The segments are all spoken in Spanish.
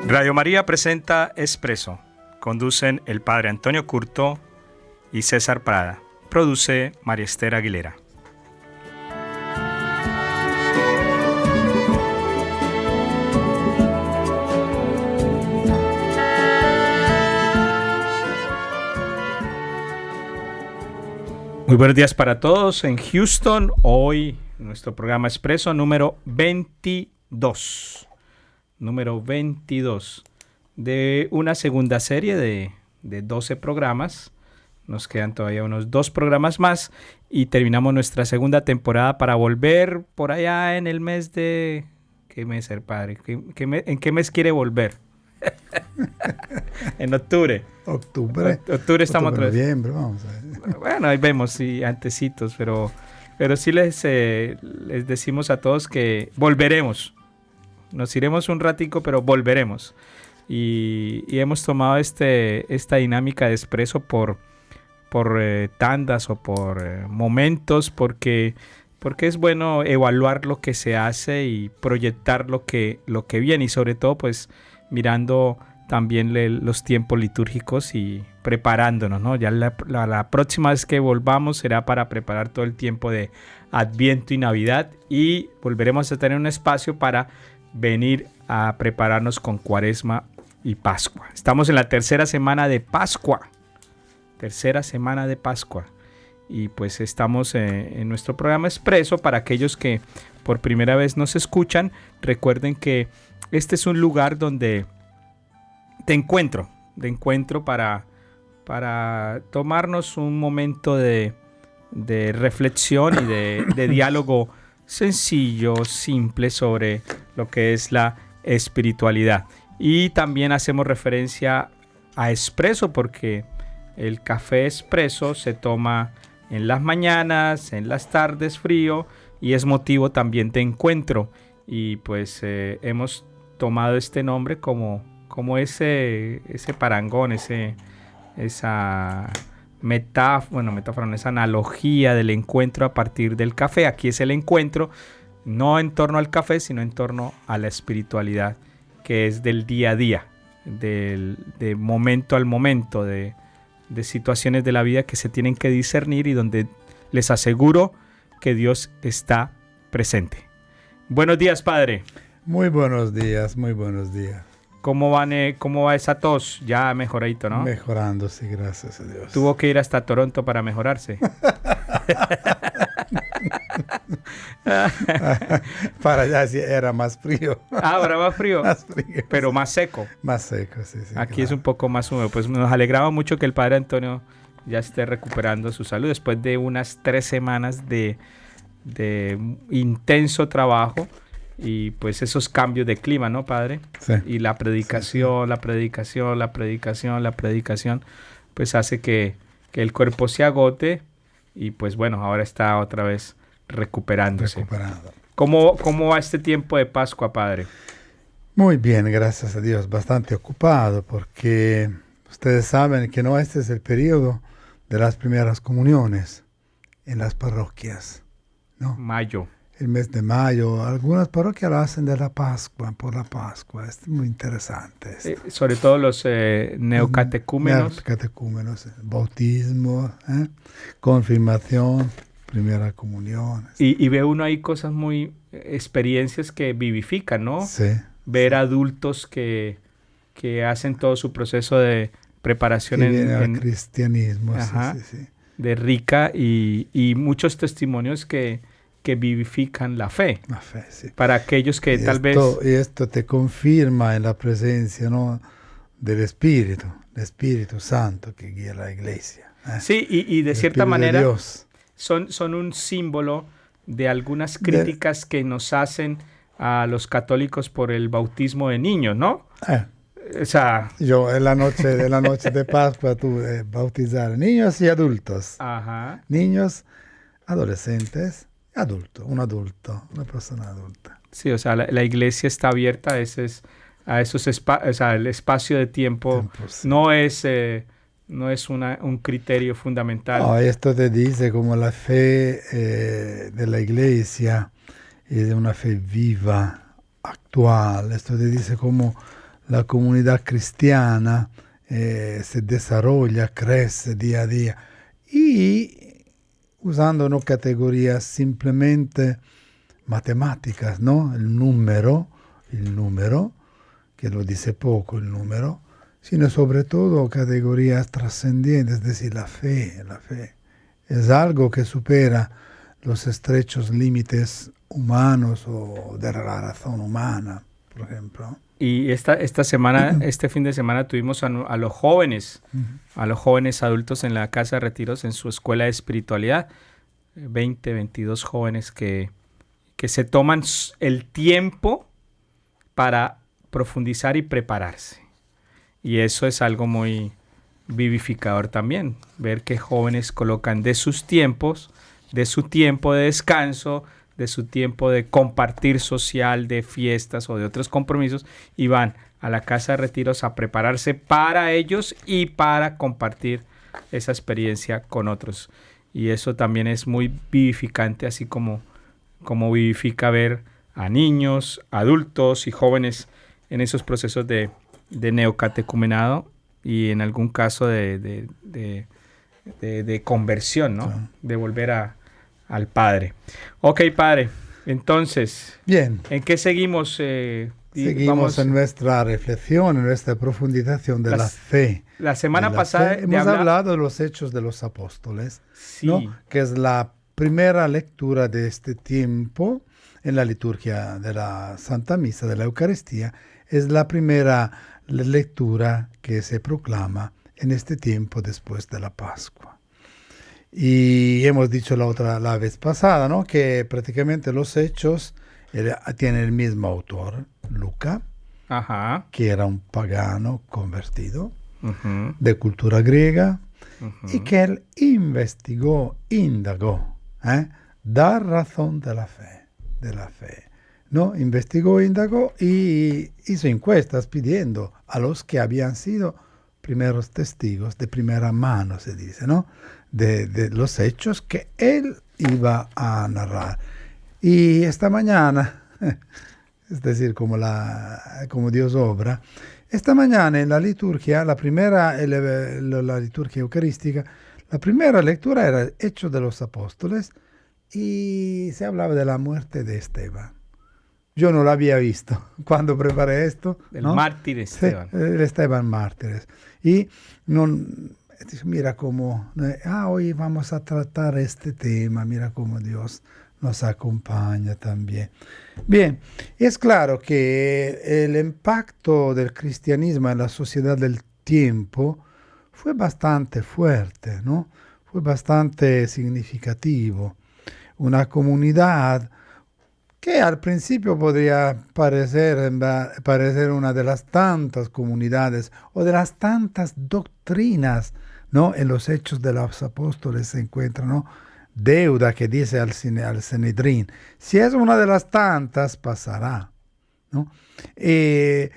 Radio María presenta Expreso. Conducen el padre Antonio Curto y César Prada. Produce María Esther Aguilera. Muy buenos días para todos en Houston. Hoy nuestro programa Expreso número 22. Número 22 de una segunda serie de 12 programas. Nos quedan todavía unos 2 programas más y terminamos nuestra segunda temporada para volver por allá en el mes de... ¿Qué mes, el padre? ¿En qué mes quiere volver? En octubre. Octubre estamos otra vez. Noviembre, vamos a ver. Bueno, ahí vemos, sí, antecitos, pero sí les decimos a todos que volveremos. Nos iremos un ratico, pero volveremos. Y hemos tomado esta dinámica de Expreso por tandas o por momentos, porque es bueno evaluar lo que se hace y proyectar lo que viene. Y sobre todo, pues, mirando también los tiempos litúrgicos y preparándonos, ¿no? Ya la próxima vez que volvamos será para preparar todo el tiempo de Adviento y Navidad. Y volveremos a tener un espacio para venir a prepararnos con Cuaresma y Pascua. Estamos en la tercera semana de Pascua. Y pues estamos en nuestro programa Expreso. Para aquellos que por primera vez nos escuchan, recuerden que este es un lugar donde de encuentro para tomarnos un momento de reflexión y de diálogo sencillo, simple sobre lo que es la espiritualidad. Y también hacemos referencia a expreso porque el café expreso se toma en las mañanas, en las tardes frío y es motivo también de encuentro. Y pues hemos tomado este nombre como ese parangón, esa metáfora, esa analogía del encuentro a partir del café. Aquí es el encuentro no en torno al café, sino en torno a la espiritualidad, que es del día a día, de momento al momento, de situaciones de la vida que se tienen que discernir y donde les aseguro que Dios está presente. Buenos días, padre. Muy buenos días, muy buenos días. ¿Cómo va esa tos? Ya mejoradito, ¿no? Mejorando, sí, gracias a Dios. Tuvo que ir hasta Toronto para mejorarse. Para allá sí era más frío. Ahora más frío. Más frío. Pero más seco. Más seco, sí. Aquí claro. es un poco más húmedo. Pues nos alegraba mucho que el padre Antonio ya esté recuperando su salud después de unas 3 semanas de intenso trabajo. Y pues esos cambios de clima, ¿no, padre? Sí. Y la predicación, pues hace que el cuerpo se agote y pues bueno, ahora está otra vez recuperándose. ¿Cómo va este tiempo de Pascua, padre? Muy bien, gracias a Dios. Bastante ocupado porque ustedes saben que no, este es el periodo de las primeras comuniones en las parroquias, ¿no? Mayo. El mes de mayo, algunas parroquias lo hacen de la Pascua, por la Pascua. Es muy interesante. Sobre todo los neocatecúmenos. Neocatecúmenos, bautismo, confirmación, primera comunión. Y ve uno ahí cosas experiencias que vivifican, ¿no? Sí. Ver adultos que hacen todo su proceso de preparación en cristianismo. Ajá, sí. De rica y muchos testimonios que vivifican la fe. La fe, sí. Para aquellos que tal vez... Y esto te confirma en la presencia, ¿no?, del Espíritu, el Espíritu Santo que guía la iglesia. Sí, y de cierta manera son un símbolo de algunas críticas que nos hacen a los católicos por el bautismo de niños, ¿no? O sea, yo en la noche de Pascua tuve bautizar niños y adultos. ajá. Niños, adolescentes, adultos, un adulto, una persona adulta. Sí, o sea, la iglesia está abierta a esos espacios, o sea, el espacio de tiempo Sí. no es un criterio fundamental. No, esto te dice como la fe de la iglesia es una fe viva, actual. Esto te dice cómo la comunidad cristiana se desarrolla, crece día a día. Y usando no categorías simplemente matemáticas, ¿no? El número, que lo dice poco el número, sino sobre todo categorías trascendientes, es decir, la fe. Es algo que supera los estrechos límites humanos o de la razón humana, por ejemplo. Y esta semana, este fin de semana tuvimos a los jóvenes, a los jóvenes adultos en la Casa de Retiros, en su escuela de espiritualidad, 22 jóvenes que se toman el tiempo para profundizar y prepararse. Y eso es algo muy vivificador también, ver que jóvenes colocan de sus tiempos, de su tiempo de descanso, de su tiempo de compartir social, de fiestas o de otros compromisos, y van a la Casa de Retiros a prepararse para ellos y para compartir esa experiencia con otros. Y eso también es muy vivificante, así como vivifica ver a niños, adultos y jóvenes en esos procesos de neocatecumenado y en algún caso de conversión, ¿no? Sí. De volver al Padre. Ok, Padre, entonces, Bien. ¿en qué seguimos? Seguimos en nuestra reflexión, en nuestra profundización de la fe. La semana pasada hemos hablado de los Hechos de los Apóstoles, sí, ¿no? Que es la primera lectura de este tiempo en la liturgia de la Santa Misa, de la Eucaristía. Es la primera lectura que se proclama en este tiempo después de la Pascua. Y hemos dicho la vez pasada, ¿no? Que prácticamente los Hechos tienen el mismo autor, Lucas, ajá, que era un pagano convertido, uh-huh, de cultura griega, uh-huh, y que él indagó, da razón de la fe, ¿no? Investigó, indagó y hizo encuestas pidiendo a los que habían sido primeros testigos de primera mano, se dice, ¿no? De los hechos que él iba a narrar. Y esta mañana, es decir, como Dios obra, esta mañana en la liturgia, la liturgia eucarística, la primera lectura era el Hechos de los Apóstoles y se hablaba de la muerte de Esteban. Yo no lo había visto cuando preparé esto. El ¿no? mártir Esteban. Sí, el Esteban Mártires. Y mira cómo, hoy vamos a tratar este tema, mira cómo Dios nos acompaña también. Bien, es claro que el impacto del cristianismo en la sociedad del tiempo fue bastante fuerte, ¿no? Fue bastante significativo. Una comunidad que al principio podría parecer una de las tantas comunidades o de las tantas doctrinas, ¿no? En los Hechos de los Apóstoles se encuentra, ¿no? Deuda que dice al Sanedrín, si es una de las tantas, pasará, ¿no? Que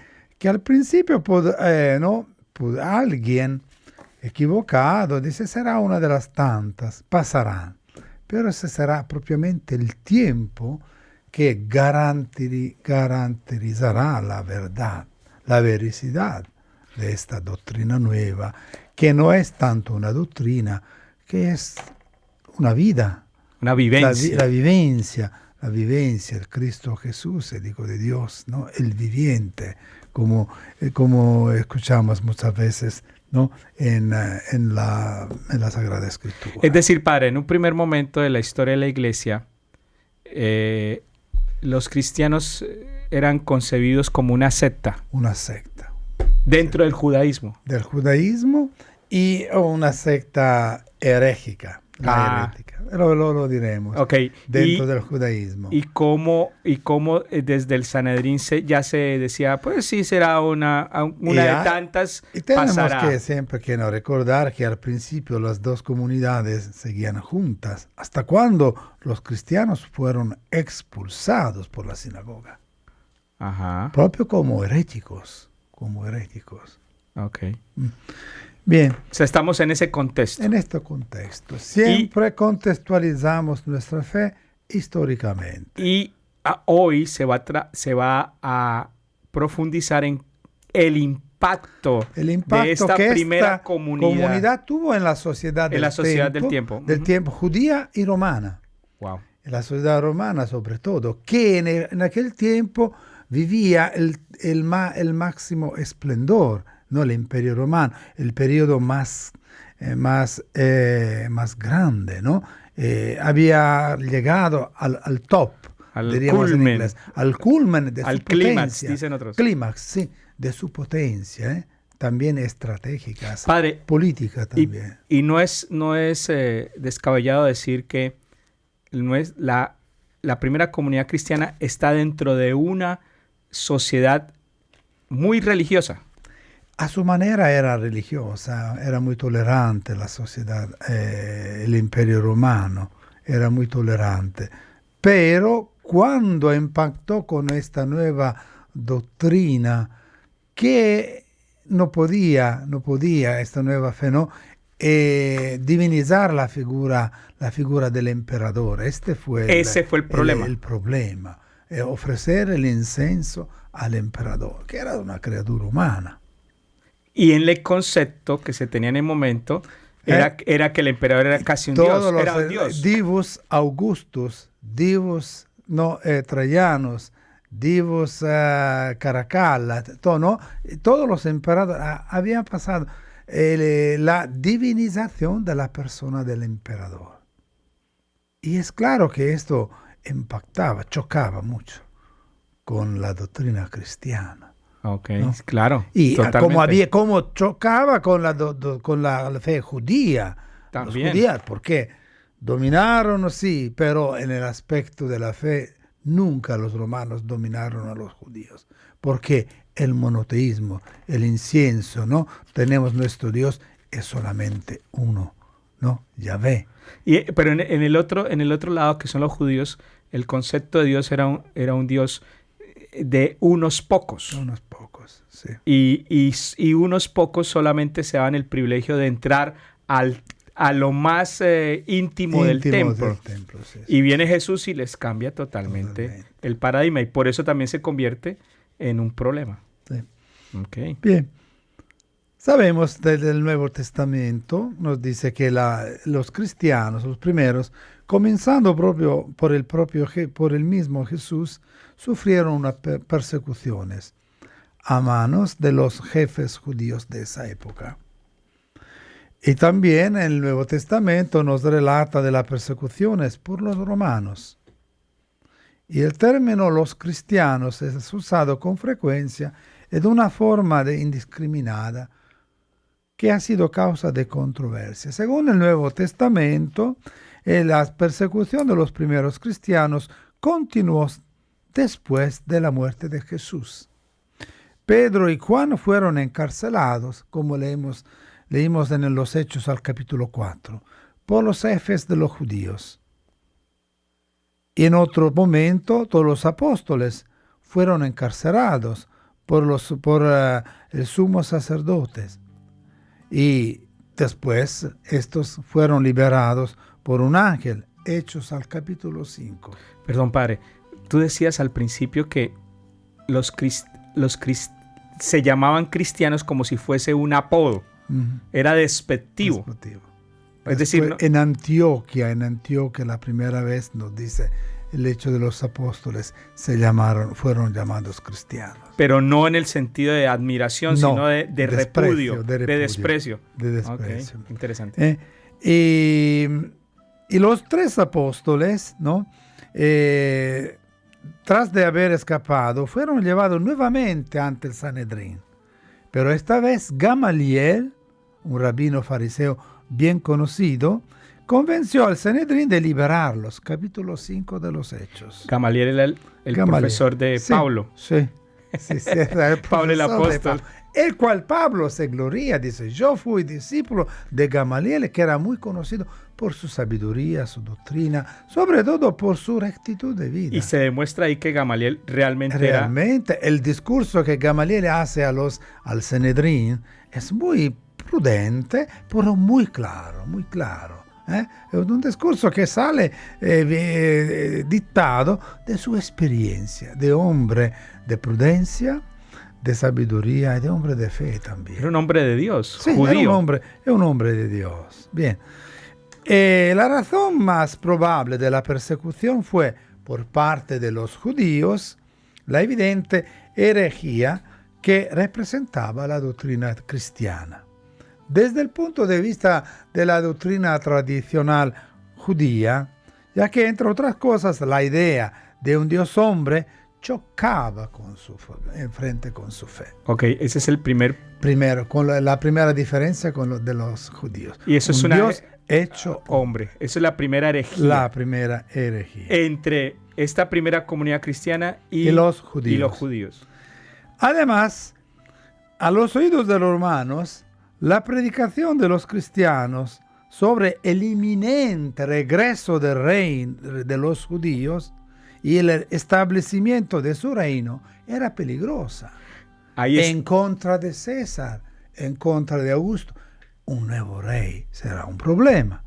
al principio alguien equivocado dice, será una de las tantas, pasarán, pero ese será propiamente el tiempo que garantizará la verdad, la veracidad de esta doctrina nueva, que no es tanto una doctrina, que es una vida. Una vivencia. La vivencia, el Cristo Jesús, el Hijo de Dios, ¿no? El viviente, como escuchamos muchas veces, ¿no? en la Sagrada Escritura. Es decir, Padre, en un primer momento de la historia de la Iglesia, los cristianos eran concebidos como una secta. Una secta. Dentro del judaísmo. Del judaísmo y una secta herégica, la herética. Lo diremos Okay. dentro del judaísmo. Y cómo desde el Sanedrín ya se decía, pues sí, será una de tantas, y tenemos pasará. que siempre recordar que al principio las dos comunidades seguían juntas, hasta cuando los cristianos fueron expulsados por la sinagoga. Ajá. Propio como heréticos. Ok. Bien. O sea, estamos en ese contexto. En este contexto. Siempre contextualizamos nuestra fe históricamente. Y hoy se va a profundizar en el impacto de esta primera comunidad tuvo en la sociedad del tiempo judía y romana. Wow. En la sociedad romana sobre todo, que en aquel tiempo vivía el máximo esplendor, no el Imperio Romano, el periodo más grande, ¿no? Había llegado al top, diríamos en inglés, al culmen de su potencia. Clímax, dicen otros. Clímax, sí, de su potencia, también estratégica, Padre, política también. Y no es descabellado decir que la primera comunidad cristiana está dentro de una sociedad muy religiosa. A su manera era religiosa, era muy tolerante la sociedad, el Imperio Romano era muy tolerante, pero cuando impactó con esta nueva doctrina que no podía esta nueva fe, ¿no? Divinizar la figura del emperador. Ese fue el problema. El problema. Ofrecer el incienso al emperador, que era una criatura humana. Y en el concepto que se tenía en el momento era que el emperador era casi un dios. Era un dios. Divus Augustus, divus Trajanos, divus Caracalla, todos los emperadores habían pasado la divinización de la persona del emperador. Y es claro que esto chocaba mucho con la doctrina cristiana. Ok, ¿no? Claro. Y como chocaba con la fe judía. También. Los judíos, porque dominaron, sí, pero en el aspecto de la fe nunca los romanos dominaron a los judíos. Porque el monoteísmo, el incienso, ¿no? Tenemos nuestro Dios, es solamente uno, ¿no? Yahvé. Pero en el otro lado, que son los judíos, el concepto de Dios era un Dios de unos pocos. Unos pocos, sí. Y unos pocos solamente se daban el privilegio de entrar a lo más íntimo del templo. Sí. Y viene Jesús y les cambia totalmente el paradigma. Y por eso también se convierte en un problema. Sí. Okay. Bien. Sabemos desde el Nuevo Testamento, nos dice que los cristianos, los primeros, comenzando por el mismo Jesús, sufrieron unas persecuciones a manos de los jefes judíos de esa época. Y también el Nuevo Testamento nos relata de las persecuciones por los romanos. Y el término los cristianos es usado con frecuencia de una forma indiscriminada que ha sido causa de controversia. Según el Nuevo Testamento, la persecución de los primeros cristianos continuó después de la muerte de Jesús. Pedro y Juan fueron encarcelados, como leímos en los Hechos al capítulo 4, por los jefes de los judíos. Y en otro momento, todos los apóstoles fueron encarcelados por el sumo sacerdotes. Y después estos fueron liberados por un ángel, Hechos al capítulo 5. Perdón, padre. Tú decías al principio que se llamaban cristianos como si fuese un apodo. Uh-huh. Era despectivo. Es decir, en Antioquia la primera vez nos dice el hecho de los apóstoles fueron llamados cristianos. Pero no en el sentido de admiración, sino de repudio, de desprecio. De desprecio. Okay. Interesante. Y los tres apóstoles, ¿no? Tras de haber escapado, fueron llevados nuevamente ante el Sanedrín. Pero esta vez Gamaliel, un rabino fariseo bien conocido, convenció al Sanedrín de liberarlos. Capítulo 5 de los Hechos. Gamaliel era el profesor de Pablo. Sí, era el Pablo el apóstol. El cual Pablo se gloria, dice, yo fui discípulo de Gamaliel, que era muy conocido por su sabiduría, su doctrina, sobre todo por su rectitud de vida. Y se demuestra ahí que Gamaliel realmente el discurso que Gamaliel hace al Sanedrín es muy prudente, pero muy claro, muy claro. Es un discurso que sale dictado de su experiencia, de hombre de prudencia, de sabiduría y de hombre de fe también. Era un hombre de Dios, sí, judío. Es un hombre de Dios. Bien. La razón más probable de la persecución fue, por parte de los judíos, la evidente herejía que representaba la doctrina cristiana. Desde el punto de vista de la doctrina tradicional judía, ya que, entre otras cosas, la idea de un Dios hombre chocaba en frente con su fe. Ok, ese es el primero, con la primera diferencia de los judíos. Y eso es un Dios hecho hombre. Eso es la primera herejía. La primera herejía. Entre esta primera comunidad cristiana y los judíos. Además, a los oídos de los romanos, la predicación de los cristianos sobre el inminente regreso del reino de los judíos y el establecimiento de su reino era peligrosa. En contra de César, en contra de Augusto, un nuevo rey será un problema.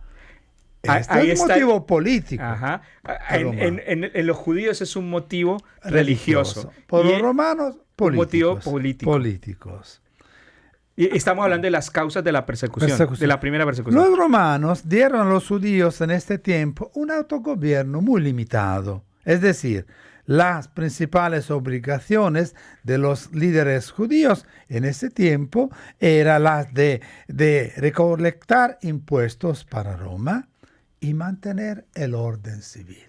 Este es un motivo político. Ajá. En los judíos es un motivo religioso. Por los romanos, políticos. Políticos. Y estamos hablando de las causas de la persecución, de la primera persecución. Los romanos dieron a los judíos en este tiempo un autogobierno muy limitado. Es decir, las principales obligaciones de los líderes judíos en ese tiempo eran las de recolectar impuestos para Roma y mantener el orden civil.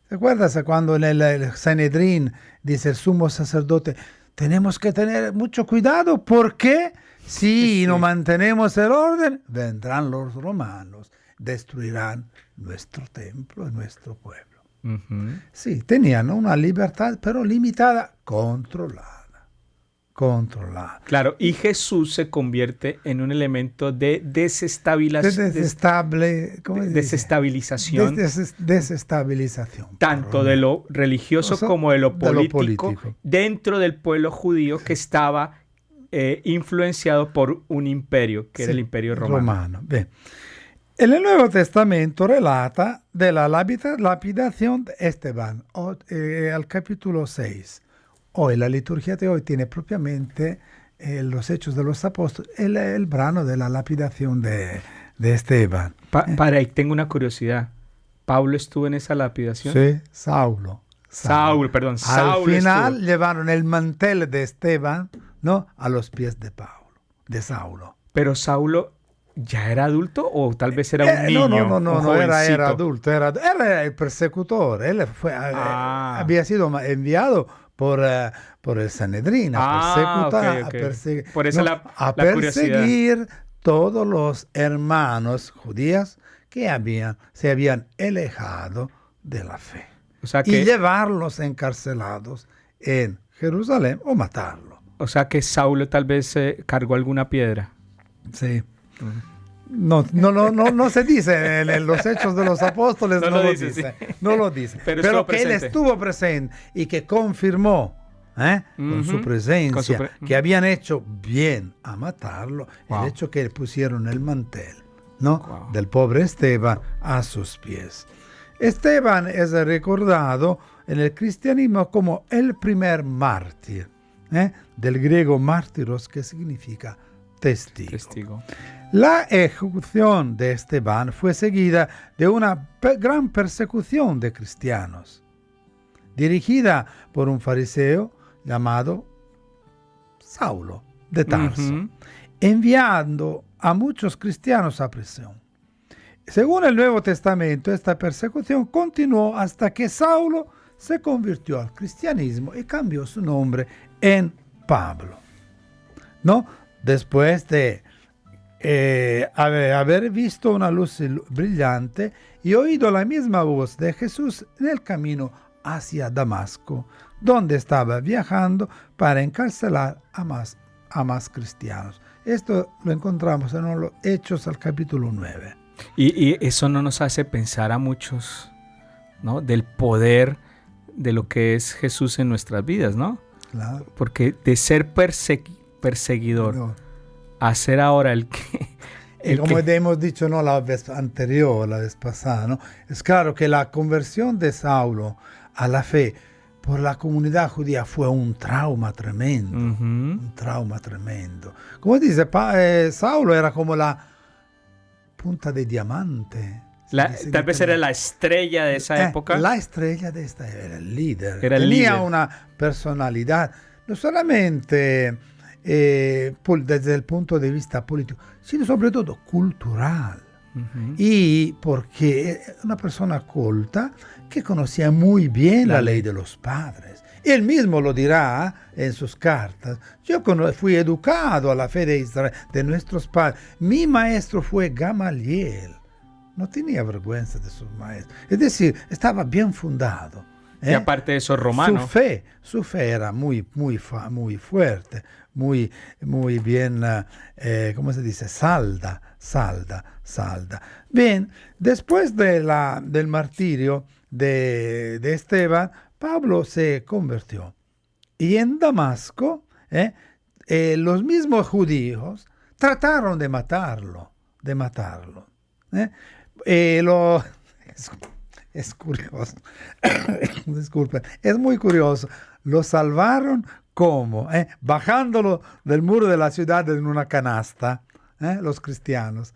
¿Te acuerdas cuando en el Sanedrín dice el sumo sacerdote: tenemos que tener mucho cuidado porque si no mantenemos el orden, vendrán los romanos, destruirán nuestro templo y nuestro pueblo? Uh-huh. Sí, tenían una libertad, pero limitada, controlada. Claro, y Jesús se convierte en un elemento de desestabilización. Tanto de lo religioso como de lo político dentro del pueblo judío que estaba influenciado por un imperio, que era el imperio romano. Bien. En el Nuevo Testamento relata de la lapidación de Esteban, al capítulo 6. Hoy la liturgia de hoy tiene propiamente los Hechos de los Apóstoles, el brano de la lapidación de Esteban. Para ahí tengo una curiosidad. ¿Pablo estuvo en esa lapidación? Sí, Saulo. Al final estuvo. Llevaron el mantel de Esteban, ¿no?, a los pies de Saulo. Pero Saulo ¿ya era adulto o tal vez era un niño? No, era adulto. Era el persecutor. Él había sido enviado por el Sanedrín a perseguir. Por eso a perseguir todos los hermanos judíos que se habían alejado de la fe. O sea y llevarlos encarcelados en Jerusalén o matarlos. O sea que Saulo tal vez cargó alguna piedra. Sí. No se dice en los Hechos de los Apóstoles, no lo dice. Pero que él estuvo presente y que confirmó con su presencia que habían hecho bien a matarlo. El hecho que pusieron el mantel, ¿no?, del pobre Esteban a sus pies. Esteban es recordado en el cristianismo como el primer mártir, del griego mártiros, que significa testigo. La ejecución de Esteban fue seguida de una gran persecución de cristianos, dirigida por un fariseo llamado Saulo de Tarso, enviando a muchos cristianos a prisión. Según el Nuevo Testamento, esta persecución continuó hasta que Saulo se convirtió al cristianismo y cambió su nombre en Pablo, ¿no? Después de haber visto una luz brillante y oído la misma voz de Jesús en el camino hacia Damasco, donde estaba viajando para encarcelar a más cristianos. Esto lo encontramos en los Hechos al capítulo 9. Y eso no nos hace pensar a muchos, ¿no? Del poder de lo que es Jesús en nuestras vidas, ¿no? Claro. Porque de ser perseguidor a ser ahora el que... Como hemos dicho, ¿no? La vez anterior, la vez pasada, ¿no? Es claro que la conversión de Saulo a la fe por la comunidad judía fue un trauma tremendo. Un trauma tremendo. Como dice, Saulo era como la punta de diamante. Tal vez era la estrella de esa época. La estrella de esta era el líder. Tenía una personalidad, no solamente desde el punto de vista político, sino sobre todo cultural. Y porque una persona culta que conocía muy bien la ley de los padres. Él mismo lo dirá en sus cartas. Yo fui educado a la fe de Israel, de nuestros padres. Mi maestro fue Gamaliel. No tenía vergüenza de sus maestros. Es decir, estaba bien fundado. Y aparte de eso, romano. Su fe era muy fuerte, muy bien, ¿cómo se dice? Salda. Bien, después del martirio de Esteban, Pablo se convirtió. Y en Damasco, los mismos judíos trataron de matarlo. Es curioso. Disculpen, es muy curioso. Lo salvaron ¿cómo? Bajándolo del muro de la ciudad en una canasta. Los cristianos.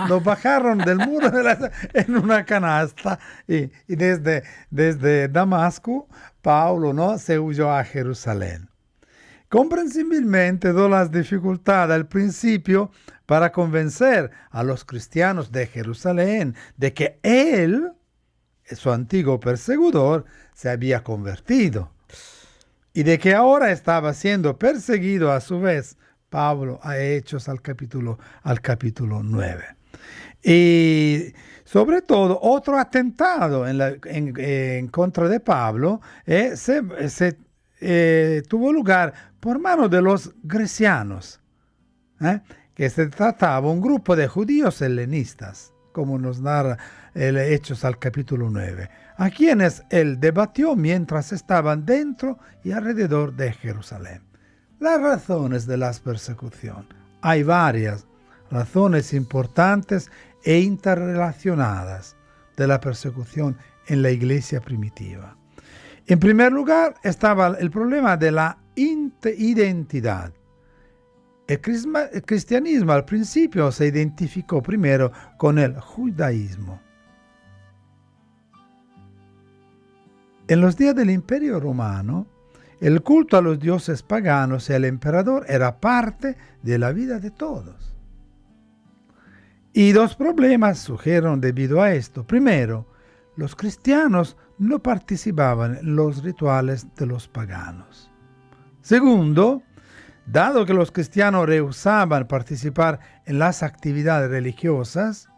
Lo bajaron del muro en una canasta y desde Damasco, Pablo, ¿no? Se huyó a Jerusalén. Comprensiblemente, todas las dificultades al principio para convencer a los cristianos de Jerusalén de que él, su antiguo perseguidor, se había convertido y de que ahora estaba siendo perseguido a su vez. Pablo a Hechos al capítulo 9. Y sobre todo, otro atentado en contra de Pablo tuvo lugar por mano de los grecianos, que se trataba un grupo de judíos helenistas, como nos narra el Hechos al capítulo 9, a quienes él debatió mientras estaban dentro y alrededor de Jerusalén. Las razones de la persecución. Hay varias razones importantes e interrelacionadas de la persecución en la iglesia primitiva. En primer lugar, estaba el problema de la identidad. El cristianismo al principio se identificó primero con el judaísmo. En los días del Imperio Romano, el culto a los dioses paganos y al emperador era parte de la vida de todos. Y dos problemas surgieron debido a esto. Primero, los cristianos no participaban en los rituales de los paganos. Segundo, dado que los cristianos rehusaban participar en las actividades religiosas,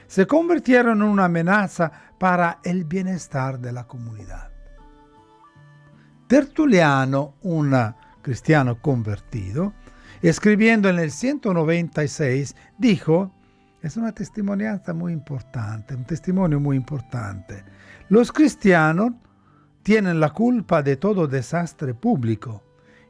se convirtieron en una amenaza para el bienestar de la comunidad. Tertuliano, un cristiano convertido, escribiendo en el 196, dijo, es una testimonianza muy importante, un testimonio muy importante. Los cristianos tienen la culpa de todo desastre público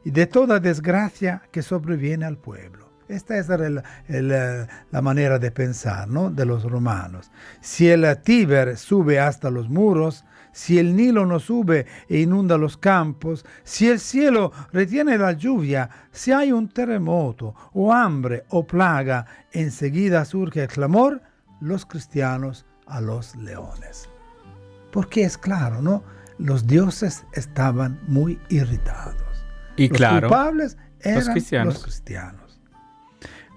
y de toda desgracia que sobreviene al pueblo. Esta es la manera de pensar, ¿no? De los romanos. Si el Tíber sube hasta los muros, si el Nilo no sube e inunda los campos, si el cielo retiene la lluvia, si hay un terremoto o hambre o plaga, enseguida surge el clamor, los cristianos a los leones. Porque es claro, ¿no? Los dioses estaban muy irritados. Y los claro, culpables eran los cristianos.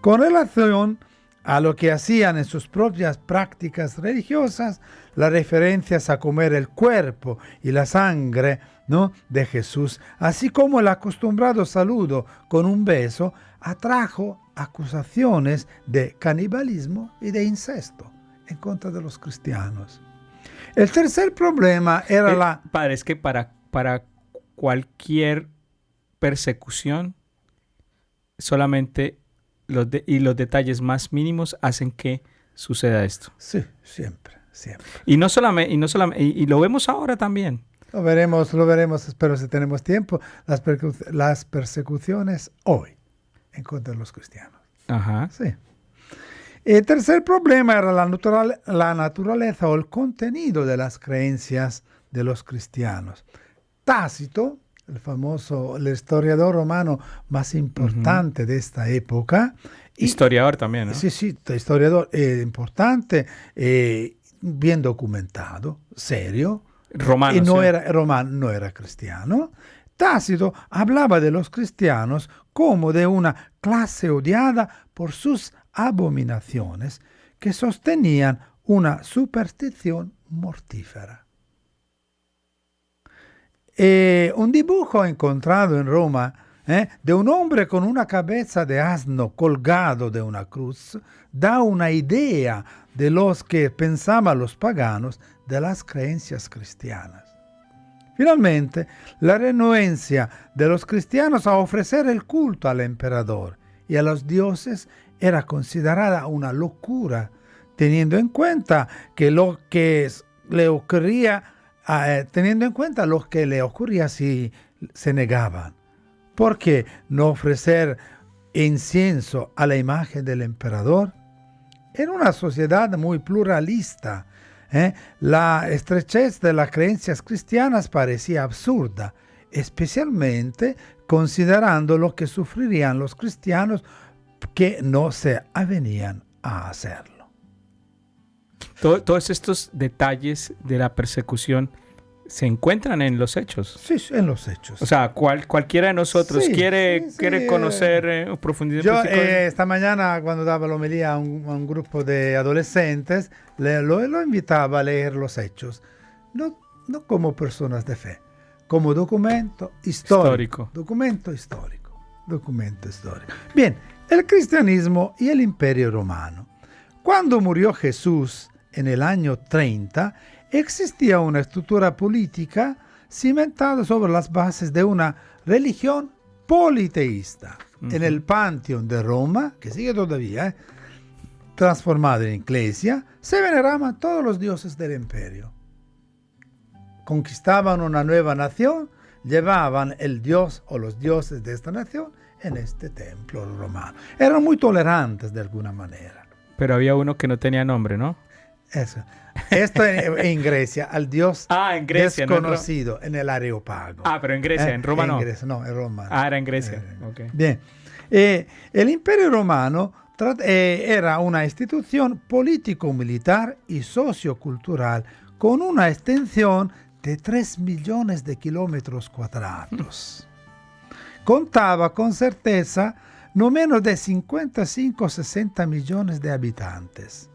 Con relación a lo que hacían en sus propias prácticas religiosas, las referencias a comer el cuerpo y la sangre, ¿no?, de Jesús, así como el acostumbrado saludo con un beso, atrajo acusaciones de canibalismo y de incesto en contra de los cristianos. El tercer problema era Padre, es que para cualquier persecución, solamente los detalles más mínimos hacen que suceda esto. Sí, siempre. Y no solamente, y lo vemos ahora también. Lo veremos, espero si tenemos tiempo, las persecuciones hoy en contra de los cristianos. Ajá. Sí. El tercer problema era la naturaleza o el contenido de las creencias de los cristianos. Tácito, el historiador romano más importante de esta época. Historiador también, ¿no? Sí, historiador importante, bien documentado, serio. Romano. Y no sí. era romano, no era cristiano. Tácito hablaba de los cristianos como de una clase odiada por sus abominaciones que sostenían una superstición mortífera. Un dibujo encontrado en Roma de un hombre con una cabeza de asno colgado de una cruz da una idea de los que pensaban los paganos de las creencias cristianas. Finalmente, la renuencia de los cristianos a ofrecer el culto al emperador y a los dioses era considerada una locura, teniendo en cuenta lo que le ocurría si se negaban. ¿Por qué no ofrecer incienso a la imagen del emperador? En una sociedad muy pluralista, la estrechez de las creencias cristianas parecía absurda, especialmente considerando lo que sufrirían los cristianos que no se avenían a hacerlo. Todos estos detalles de la persecución se encuentran en los Hechos. Sí, en los Hechos. O sea, cualquiera de nosotros quiere conocer profundidad. Esta mañana, cuando daba la homilía a un grupo de adolescentes, lo invitaba a leer los Hechos. No como personas de fe, como documento histórico. Documento histórico. Bien, el cristianismo y el Imperio Romano. Cuando murió Jesús en el año 30, existía una estructura política cimentada sobre las bases de una religión politeísta. En el Panteón de Roma, que sigue todavía, transformado en iglesia, se veneraban todos los dioses del imperio. Conquistaban una nueva nación, llevaban el dios o los dioses de esta nación en este templo romano. Eran muy tolerantes de alguna manera. Pero había uno que no tenía nombre, ¿no? Eso. Esto en Grecia, al dios desconocido, en el Areópago. Pero en Grecia, en Roma no. En Roma. Era en Grecia. Okay. Bien. El Imperio Romano era una institución político-militar y sociocultural con una extensión de 3 millones de kilómetros cuadrados. Contaba con certeza no menos de 55 o 60 millones de habitantes.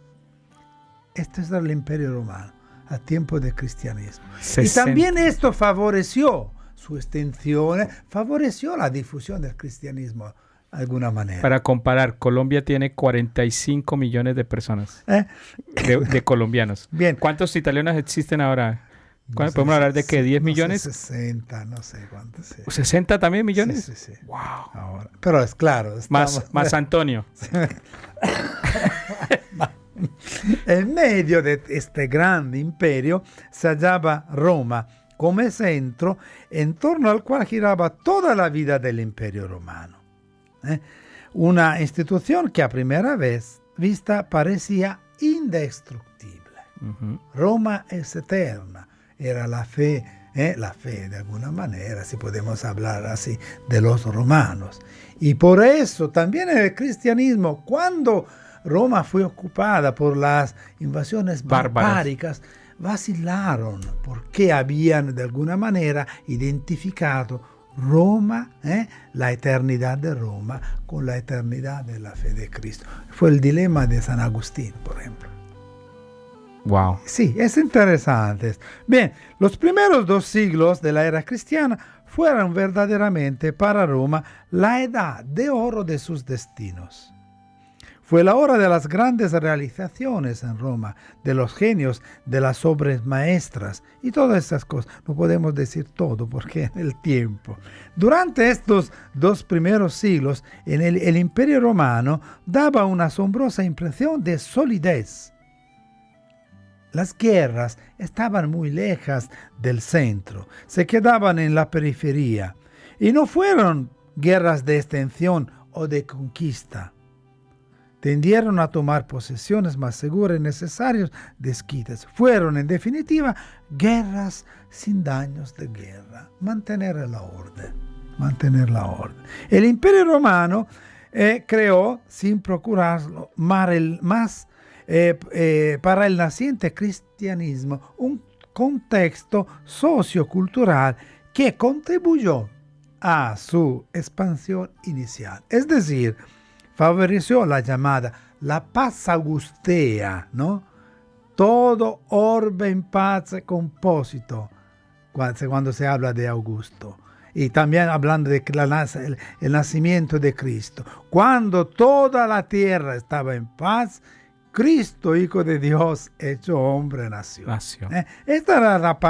Este era el Imperio Romano, a tiempo del cristianismo. 60. Y también esto favoreció su extensión, favoreció la difusión del cristianismo de alguna manera. Para comparar, Colombia tiene 45 millones de personas, de colombianos. Bien. ¿Cuántos italianos existen ahora? ¿Podemos hablar de qué? ¿10 millones? 60, no sé cuántos. Sí. ¿60 también millones? Sí. Wow. Ahora, pero es claro. Más Antonio. En medio de este gran imperio se hallaba Roma como centro en torno al cual giraba toda la vida del Imperio Romano. Una institución que a primera vista parecía indestructible. Roma es eterna, era la fe de alguna manera, si podemos hablar así, de los romanos. Y por eso también en el cristianismo, cuando Roma fue ocupada por las invasiones barbáricas, vacilaron porque habían de alguna manera identificado Roma, la eternidad de Roma con la eternidad de la fe de Cristo. Fue el dilema de San Agustín, por ejemplo. Wow. Sí, es interesante. Bien, los primeros 2 siglos de la era cristiana fueron verdaderamente para Roma la edad de oro de sus destinos. Fue la hora de las grandes realizaciones en Roma, de los genios, de las obras maestras y todas estas cosas. No podemos decir todo porque en el tiempo. Durante estos 2 primeros siglos, el Imperio Romano daba una asombrosa impresión de solidez. Las guerras estaban muy lejas del centro, se quedaban en la periferia y no fueron guerras de extensión o de conquista. Tendieron a tomar posesiones más seguras y necesarias desquites. Fueron, en definitiva, guerras sin daños de guerra. Mantener la orden. El Imperio Romano creó, sin procurarlo, para el naciente cristianismo, un contexto sociocultural que contribuyó a su expansión inicial. Es decir, favoreció la llamada la paz augustea, ¿no? Todo orbe en paz compósito, cuando se habla de Augusto. Y también hablando de el nacimiento de Cristo. Cuando toda la tierra estaba en paz, Cristo, Hijo de Dios, hecho hombre, nació. Esta era la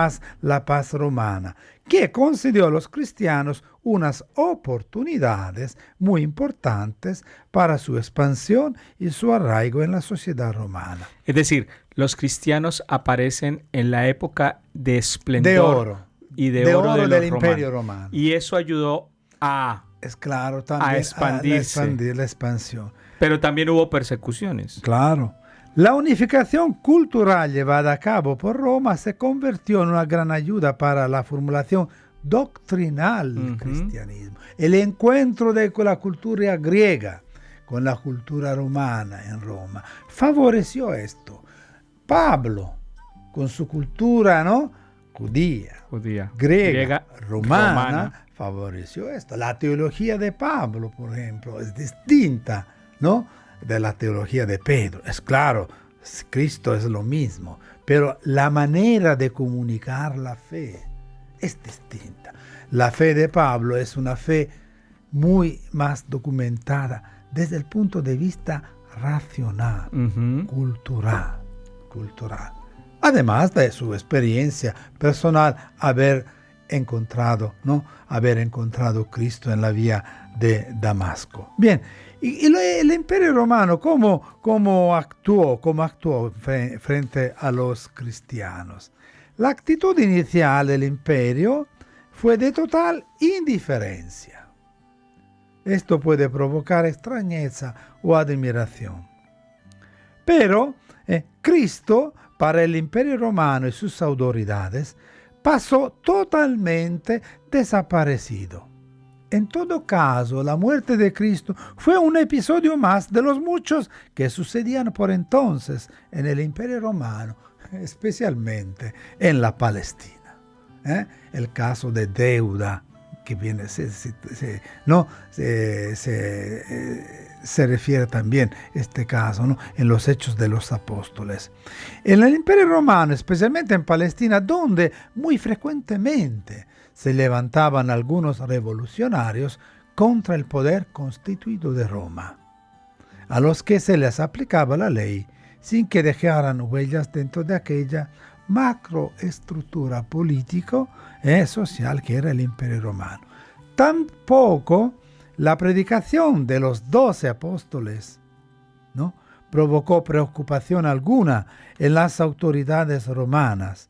paz romana, que concedió a los cristianos unas oportunidades muy importantes para su expansión y su arraigo en la sociedad romana. Es decir, los cristianos aparecen en la época de esplendor de oro del Imperio Romano. Y eso ayudó a expandirse. La expansión. Pero también hubo persecuciones. Claro. La unificación cultural llevada a cabo por Roma se convirtió en una gran ayuda para la formulación doctrinal del cristianismo. El encuentro de la cultura griega con la cultura romana en Roma favoreció esto. Pablo, con su cultura, ¿no?, judía, griega, romana, favoreció esto. La teología de Pablo, por ejemplo, es distinta, ¿no?, de la teología de Pedro. Es claro, Cristo es lo mismo, pero la manera de comunicar la fe es distinta. La fe de Pablo es una fe muy más documentada desde el punto de vista racional, cultural. Además de su experiencia personal, haber encontrado Cristo en la vía de Damasco. Bien, y el Imperio Romano, ¿cómo actuó frente a los cristianos? La actitud inicial del imperio fue de total indiferencia. Esto puede provocar extrañeza o admiración. Pero Cristo, para el Imperio Romano y sus autoridades, pasó totalmente desaparecido. En todo caso, la muerte de Cristo fue un episodio más de los muchos que sucedían por entonces en el Imperio Romano, especialmente en la Palestina. El caso de Deuda, que viene, se refiere también a este caso, ¿no?, en los Hechos de los Apóstoles. En el Imperio Romano, especialmente en Palestina, donde muy frecuentemente se levantaban algunos revolucionarios contra el poder constituido de Roma, a los que se les aplicaba la ley sin que dejaran huellas dentro de aquella macroestructura político y social que era el Imperio Romano. Tampoco la predicación de los 12 apóstoles, ¿no?, provocó preocupación alguna en las autoridades romanas,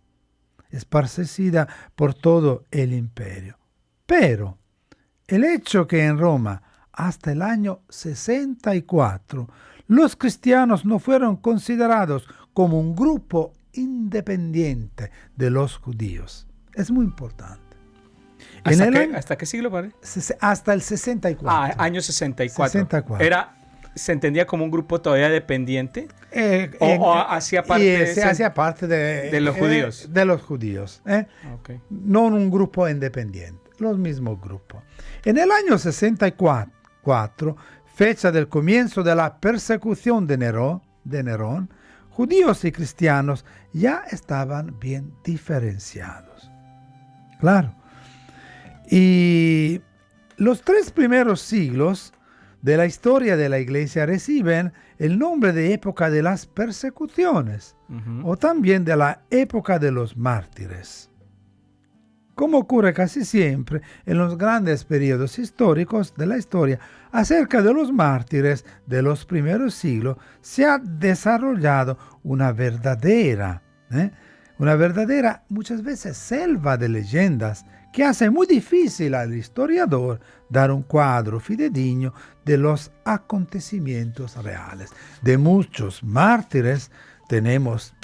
esparcida por todo el imperio. Pero el hecho que en Roma, hasta el año 64, los cristianos no fueron considerados como un grupo independiente de los judíos es muy importante. ¿Hasta qué siglo, padre? Hasta el 64. Año 64. ¿Se entendía como un grupo todavía dependiente? ¿O hacía parte de los judíos? De los judíos. Okay. No un grupo independiente. los mismos grupos. En el año 64, fecha del comienzo de la persecución de Nerón, judíos y cristianos ya estaban bien diferenciados. Claro. Y los 3 primeros siglos de la historia de la Iglesia reciben el nombre de época de las persecuciones o también de la época de los mártires. Como ocurre casi siempre en los grandes periodos históricos de la historia, acerca de los mártires de los primeros siglos se ha desarrollado una verdadera muchas veces selva de leyendas que hace muy difícil al historiador dar un cuadro fidedigno de los acontecimientos reales. De muchos mártires tenemos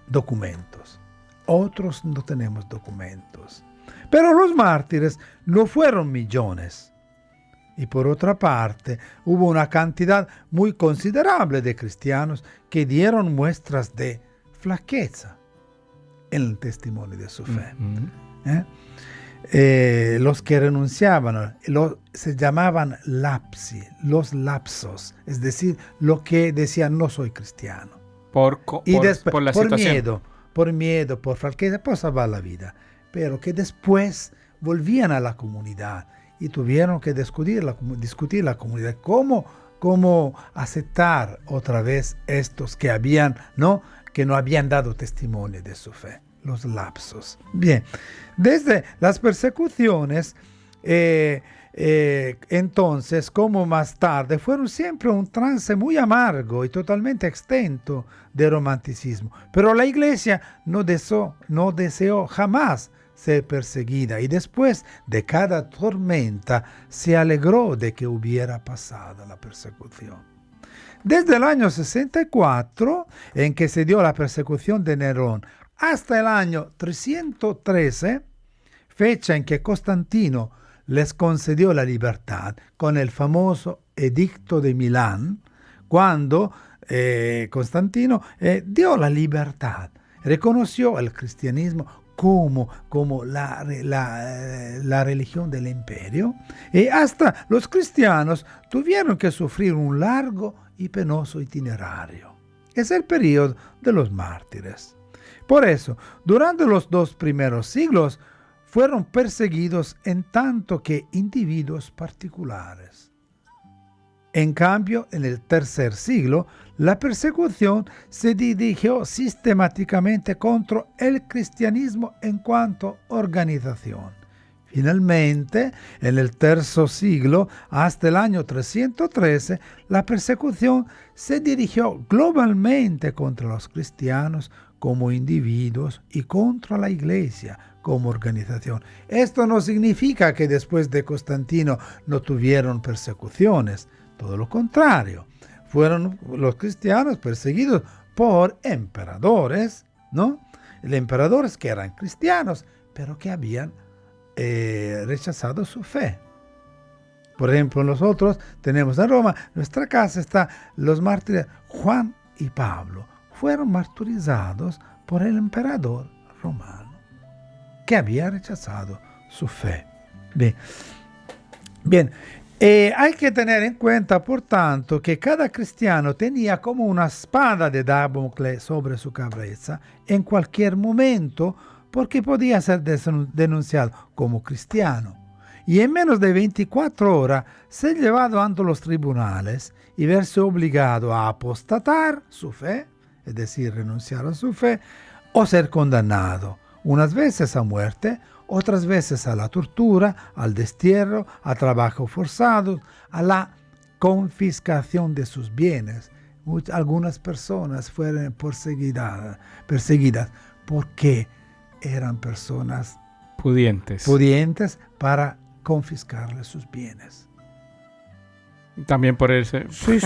documentos, otros no tenemos documentos. Pero los mártires no fueron millones. Y por otra parte, hubo una cantidad muy considerable de cristianos que dieron muestras de flaqueza en el testimonio de su fe. Los que renunciaban se llamaban lapsi, los lapsos, es decir, lo que decían no soy cristiano. Por la situación. Por miedo, por flaqueza, por salvar la vida. Pero que después volvían a la comunidad y tuvieron que discutir la comunidad cómo aceptar otra vez estos que no habían dado testimonio de su fe. Los lapsos. Bien, desde las persecuciones, entonces, como más tarde, fueron siempre un trance muy amargo y totalmente extinto de romanticismo. Pero la Iglesia no deseó jamás ser perseguida y después de cada tormenta se alegró de que hubiera pasado la persecución. Desde el año 64, en que se dio la persecución de Nerón, hasta el año 313, fecha en que Constantino les concedió la libertad con el famoso Edicto de Milán, cuando Constantino dio la libertad, reconoció el cristianismo como la religión del imperio, y hasta los cristianos tuvieron que sufrir un largo y penoso itinerario. Es el periodo de los mártires. Por eso, durante los 2 primeros siglos, fueron perseguidos en tanto que individuos particulares. En cambio, en el 3er siglo, la persecución se dirigió sistemáticamente contra el cristianismo en cuanto organización. Finalmente, en el 3er siglo, hasta el año 313, la persecución se dirigió globalmente contra los cristianos como individuos y contra la Iglesia como organización. Esto no significa que después de Constantino no tuvieron persecuciones, todo lo contrario. Fueron los cristianos perseguidos por emperadores, ¿no? Los emperadores que eran cristianos, pero que habían rechazado su fe. Por ejemplo, nosotros tenemos en Roma, nuestra casa está los mártires Juan y Pablo. Fueron martirizados por el emperador romano, que había rechazado su fe. Bien. Hay que tener en cuenta, por tanto, que cada cristiano tenía como una espada de Damocles sobre su cabeza en cualquier momento, porque podía ser denunciado como cristiano. Y en menos de 24 horas ser llevado ante los tribunales y verse obligado a apostatar su fe, es decir, renunciar a su fe, o ser condenado, unas veces a muerte, otras veces a la tortura, al destierro, a trabajo forzado, a la confiscación de sus bienes. Algunas personas fueron perseguidas porque eran personas pudientes para confiscarles sus bienes. También por ese. Sí,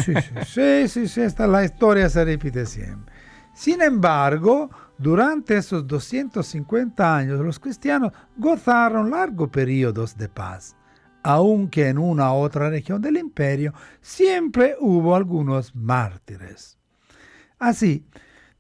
la historia se repite siempre. Sin embargo, durante esos 250 años, los cristianos gozaron largos periodos de paz, aunque en una u otra región del imperio siempre hubo algunos mártires. Así,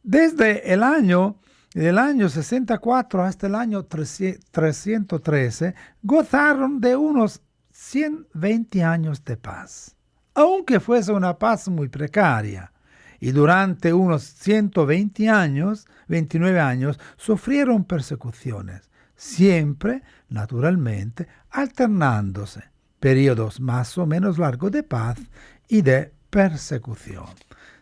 desde el año del año 64 hasta el año 313, gozaron de unos 120 años de paz, aunque fuese una paz muy precaria. Y durante unos 29 años, sufrieron persecuciones, siempre, naturalmente, alternándose periodos más o menos largos de paz y de persecución.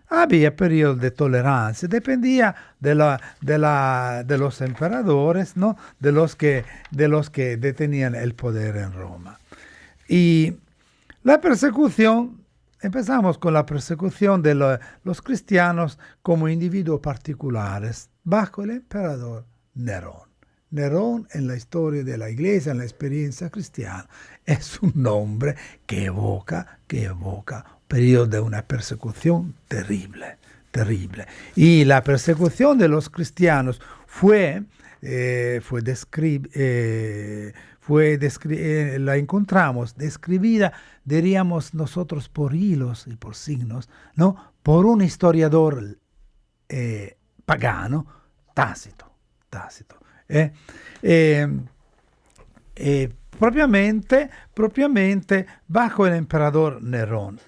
Había periodos de tolerancia, dependía de los emperadores, ¿no? de los que detenían el poder en Roma. Y la persecución, empezamos con la persecución de los cristianos como individuos particulares bajo el emperador Nerón. Nerón en la historia de la iglesia, en la experiencia cristiana, es un nombre que evoca periodo de una persecución terrible. Y la persecución de los cristianos la encontramos describida, diríamos nosotros, por hilos y por signos, ¿no? Por un historiador pagano, Tácito. Propiamente bajo el emperador Nerón,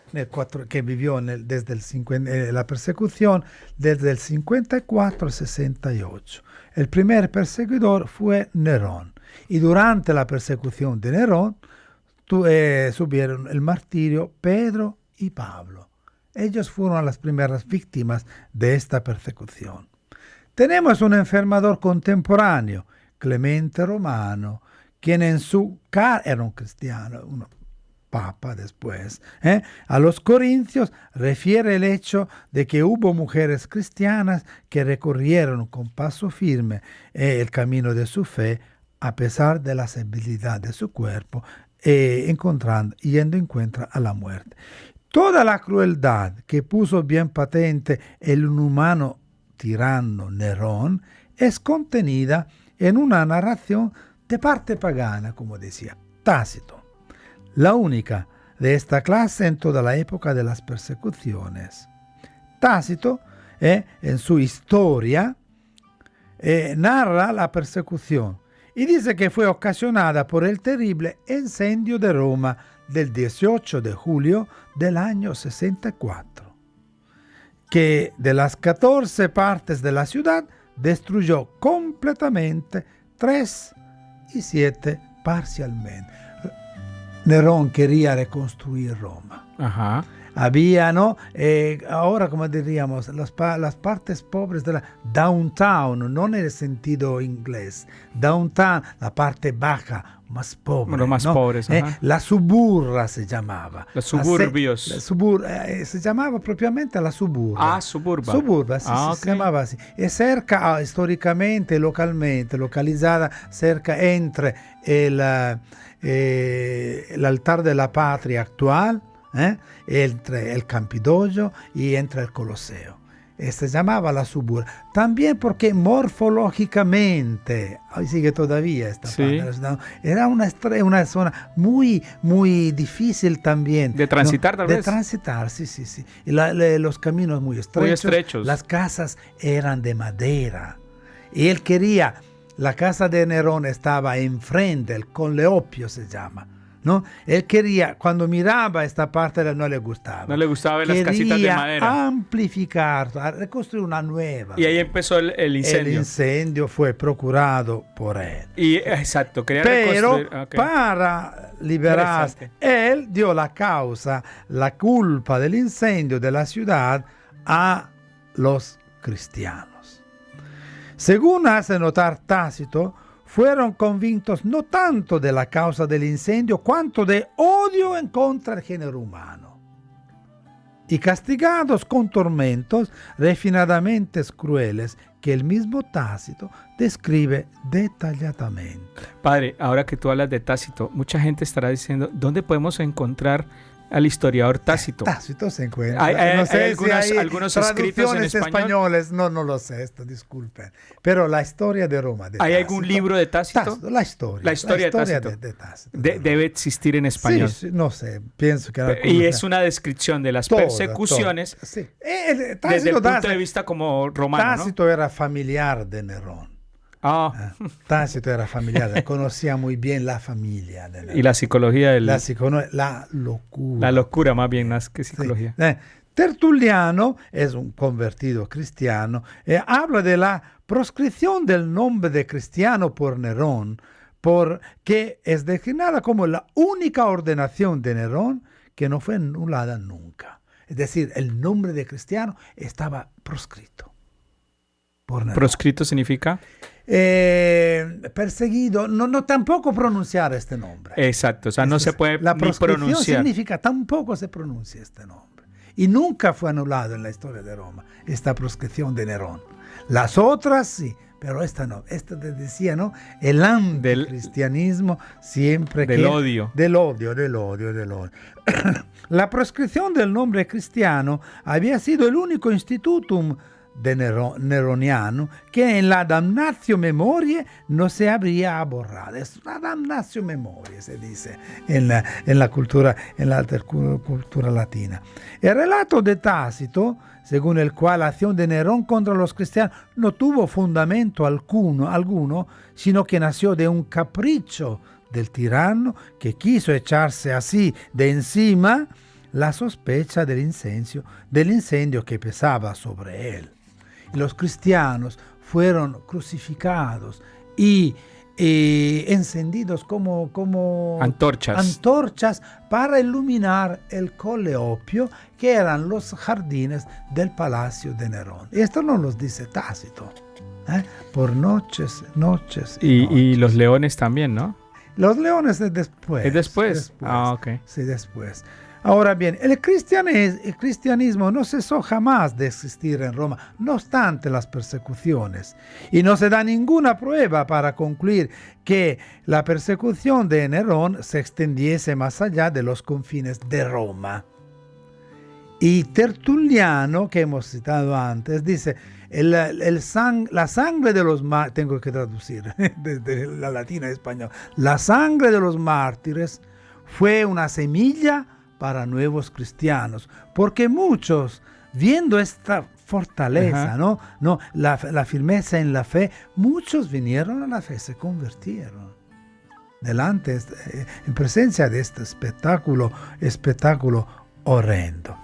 que vivió desde la persecución desde el 54 al 68. El primer perseguidor fue Nerón. Y durante la persecución de Nerón subieron el martirio Pedro y Pablo. Ellos fueron las primeras víctimas de esta persecución. Tenemos un enfermador contemporáneo, Clemente Romano, quien en su era un cristiano, un papa después, a los corintios refiere el hecho de que hubo mujeres cristianas que recorrieron con paso firme el camino de su fe, a pesar de la debilidad de su cuerpo, yendo en contra a la muerte. Toda la crueldad que puso bien patente el inhumano tirano Nerón es contenida en una narración de parte pagana, como decía Tácito, la única de esta clase en toda la época de las persecuciones. Tácito, en su historia, narra la persecución y dice que fue ocasionada por el terrible incendio de Roma del 18 de julio del año 64, que de las 14 partes de la ciudad destruyó completamente 3 y 7 parcialmente. Nerón quería reconstruir Roma. Ajá. Había, ¿no? Ahora, como diríamos, las partes pobres de la downtown, no en el sentido inglés. Downtown, la parte baja, más pobre. Bueno, más ¿no? pobres. La suburra se llamaba. Los suburbios. Se llamaba propiamente la suburba. Ah, suburba. Suburba, sí, Ah, se llamaba así. Es cerca, históricamente, localmente, localizada cerca entre el altar de la patria actual, entre el Campidoglio y entre el Colosseo. Se llamaba la suburba. También porque morfológicamente, hoy sigue todavía esta parte, era una zona muy, muy difícil también. De transitar, tal vez. De transitar, sí. Y los caminos muy estrechos. Las casas eran de madera. Y él quería, la casa de Nerón estaba enfrente, el Conleopio se llama, ¿no? Él quería, cuando miraba esta parte, no le gustaba. No le gustaba ver las casitas de madera. Quería amplificar, reconstruir una nueva. Y ahí empezó el incendio. El incendio fue procurado por él. Exacto, quería reconstruir. Pero okay, para liberarse, él dio la culpa del incendio de la ciudad a los cristianos. Según hace notar Tácito, fueron convictos no tanto de la causa del incendio, cuanto de odio en contra del género humano, y castigados con tormentos refinadamente crueles que el mismo Tácito describe detalladamente. Padre, ahora que tú hablas de Tácito, mucha gente estará diciendo, ¿dónde podemos encontrar al historiador Tácito. Tácito se encuentra. Hay no sé hay algunos escritos en español. españoles. No lo sé esto, disculpen. Pero la historia de Roma. ¿Hay algún libro de Tácito? La historia. La historia de Tácito. Debe existir en español. Sí, no sé, pienso que... Y es una descripción de las persecuciones sí. desde el punto de vista como romano, Tácito era familiar de Nerón. Tácito era familiar, conocía muy bien la familia de Nerón. Y la psicología la locura. La locura más bien, más que psicología. Tertuliano es un convertido cristiano, habla de la proscripción del nombre de cristiano por Nerón, porque es designada como la única ordenación de Nerón que no fue anulada nunca. Es decir, el nombre de cristiano estaba proscrito por Nerón. ¿Proscrito significa? Perseguido, no tampoco pronunciar este nombre. Exacto, o sea, no se puede la ni proscripción pronunciar. Significa tampoco se pronuncia este nombre. Y nunca fue anulado en la historia de Roma, esta proscripción de Nerón. Las otras sí, pero esta no. Esta te decía, ¿no? El anticristianismo siempre del odio. Del odio. La proscripción del nombre cristiano había sido el único institutum de neroniano que en la damnatio memoriae no se habría borrado. Es la damnatio memoriae, se dice en la alta cultura latina. El relato de Tácito, según el cual la acción de Nerón contra los cristianos no tuvo fundamento alguno, sino que nació de un capricho del tirano que quiso echarse así de encima la sospecha del incendio que pesaba sobre él. Los cristianos fueron crucificados y encendidos como antorchas para iluminar el Colle Oppio, que eran los jardines del palacio de Nerón. Esto no los dice Tácito. Por noches. Y los leones también, ¿no? Los leones es después. ¿Es después? Ok. Sí, después. Ahora bien, el cristianismo no cesó jamás de existir en Roma, no obstante las persecuciones, y no se da ninguna prueba para concluir que la persecución de Nerón se extendiese más allá de los confines de Roma. Y Tertuliano, que hemos citado antes, dice, la sangre de los mártires, tengo que traducir desde la latina a español, la sangre de los mártires fue una semilla para nuevos cristianos, porque muchos, viendo esta fortaleza, la firmeza en la fe, muchos vinieron a la fe, se convirtieron en presencia de este espectáculo horrendo.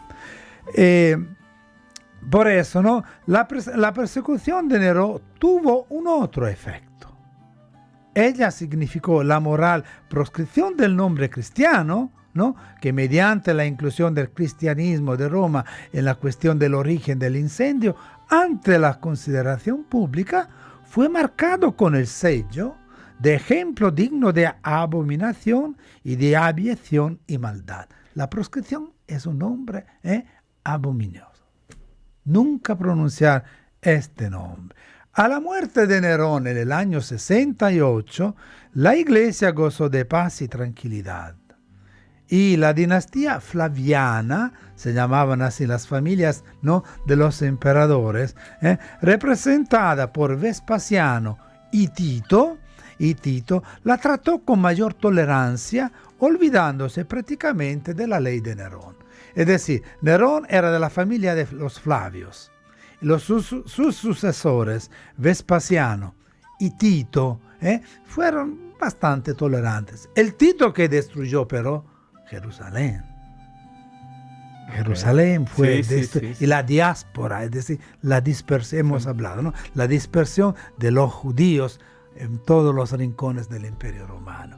Por eso, la persecución de Nerón tuvo un otro efecto. Ella significó la moral proscripción del nombre cristiano, que mediante la inclusión del cristianismo de Roma en la cuestión del origen del incendio, ante la consideración pública, fue marcado con el sello de ejemplo digno de abominación y de abyección y maldad. La proscripción es un nombre abominioso. Nunca pronunciar este nombre. A la muerte de Nerón en el año 68, la Iglesia gozó de paz y tranquilidad. Y la dinastía flaviana, se llamaban así las familias de los emperadores, representada por Vespasiano y Tito, la trató con mayor tolerancia, olvidándose prácticamente de la ley de Nerón. Es decir, Nerón era de la familia de los Flavios. Sus sucesores, Vespasiano y Tito, fueron bastante tolerantes. El Tito que destruyó, pero, Jerusalén. Jerusalén fue y la diáspora, es decir, la dispersión, hemos hablado, la dispersión de los judíos en todos los rincones del Imperio Romano.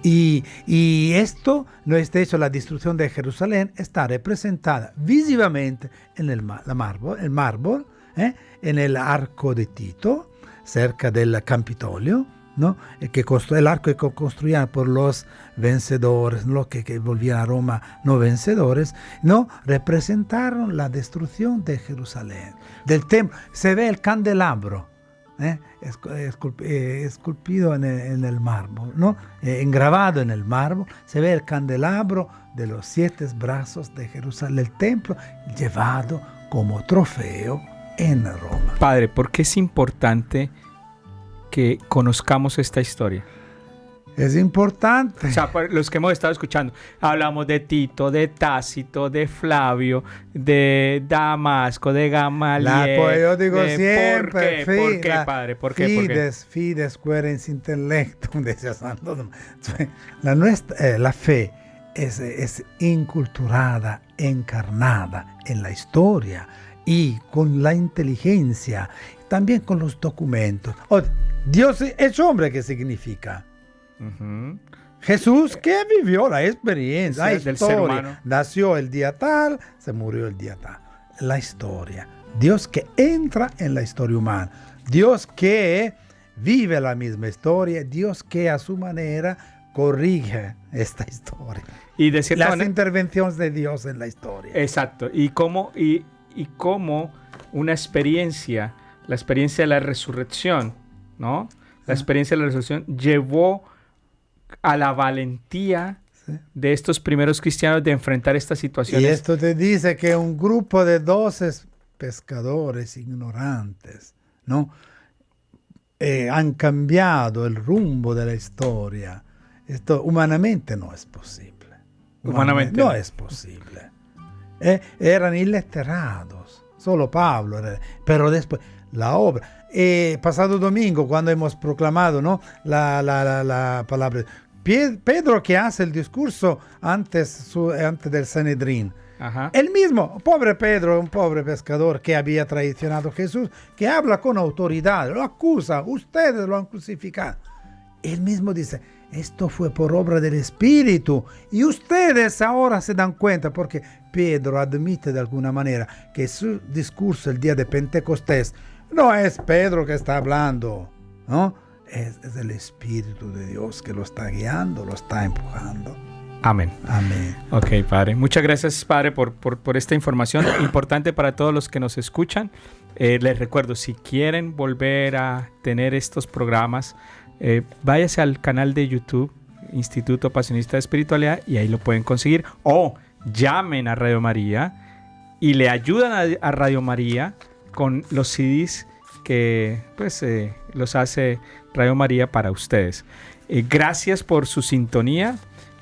Y esto, este hecho, la destrucción de Jerusalén, está representada visivamente en el mármol, en el arco de Tito, cerca del Capitolio, el arco que construían por los vencedores, que volvían a Roma no vencedores, representaron la destrucción de Jerusalén, del templo. Se ve el candelabro esculpido en el mármol, ¿no? Engravado en el mármol, se ve el candelabro de los 7 brazos de Jerusalén, el templo, llevado como trofeo en Roma. Padre, ¿por qué es importante que conozcamos esta historia? Es importante. O sea, para los que hemos estado escuchando, hablamos de Tito, de Tácito, de Flavio, de Damasco, de Gamaliel. Pues yo digo siempre, ¿Por qué, padre? ¿Por qué? Fides querens intellectum, decía Santo Tomás. La fe es inculturada, encarnada en la historia y con la inteligencia, también con los documentos. Dios hecho hombre, ¿qué significa? Uh-huh. Jesús que vivió la experiencia, la del ser humano. Nació el día tal, se murió el día tal. La historia. Dios que entra en la historia humana. Dios que vive la misma historia. Dios que a su manera corrige esta historia. Y de cierta manera, intervenciones de Dios en la historia. Exacto. Y cómo una experiencia, la experiencia de la resurrección, ¿no? La experiencia de la resurrección llevó a la valentía de estos primeros cristianos de enfrentar estas situaciones. Y esto te dice que un grupo de 12 pescadores ignorantes, ¿no? Han cambiado el rumbo de la historia. Esto humanamente no es posible. Humanamente no es posible. Eran iletrados. Solo Pablo era, pero después la obra. Pasado domingo, cuando hemos proclamado, ¿no? la palabra, Pedro que hace el discurso antes del Sanedrín. Ajá. El mismo, pobre Pedro, un pobre pescador que había traicionado a Jesús, que habla con autoridad, lo acusa, ustedes lo han crucificado. Él mismo dice, esto fue por obra del Espíritu, y ustedes ahora se dan cuenta, porque Pedro admite de alguna manera que su discurso el día de Pentecostés no es Pedro que está hablando, ¿no? Es el Espíritu de Dios que lo está guiando, lo está empujando. Amén. Amén. Ok, Padre. Muchas gracias, Padre, por esta información importante para todos los que nos escuchan. Les recuerdo, si quieren volver a tener estos programas, váyase al canal de YouTube, Instituto Pasionista de Espiritualidad, y ahí lo pueden conseguir. O llamen a Radio María y le ayudan a Radio María con los CDs que los hace Radio María para ustedes. Gracias por su sintonía.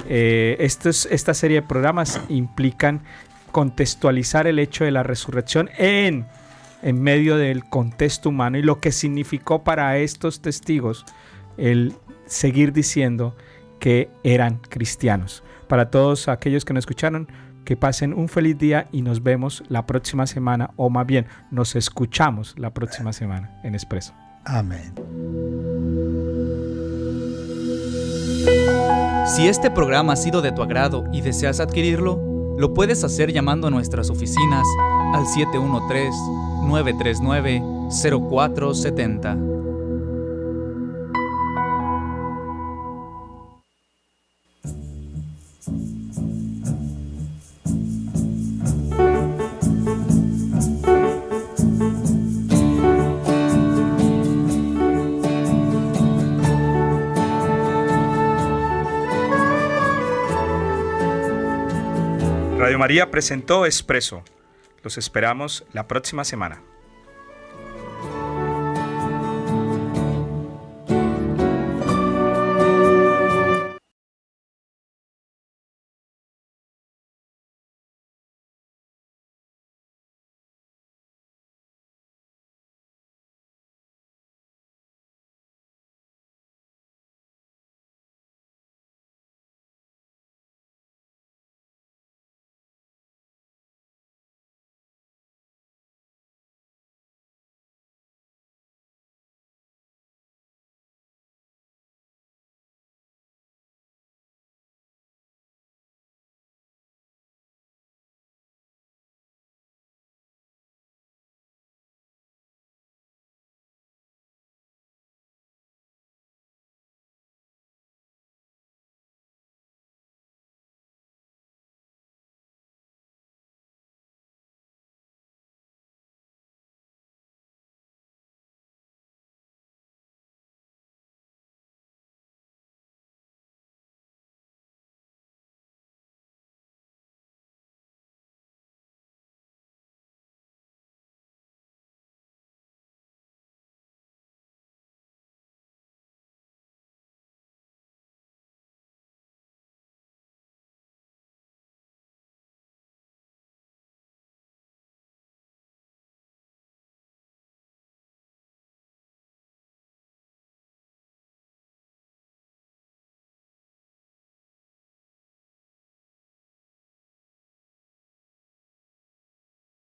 Esta serie de programas implican contextualizar el hecho de la resurrección en medio del contexto humano y lo que significó para estos testigos el seguir diciendo que eran cristianos. Para todos aquellos que nos escucharon, que pasen un feliz día y nos vemos la próxima semana, o más bien, nos escuchamos la próxima semana en Expreso. Amén. Si este programa ha sido de tu agrado y deseas adquirirlo, lo puedes hacer llamando a nuestras oficinas al 713-939-0470. Radio María presentó Expreso. Los esperamos la próxima semana.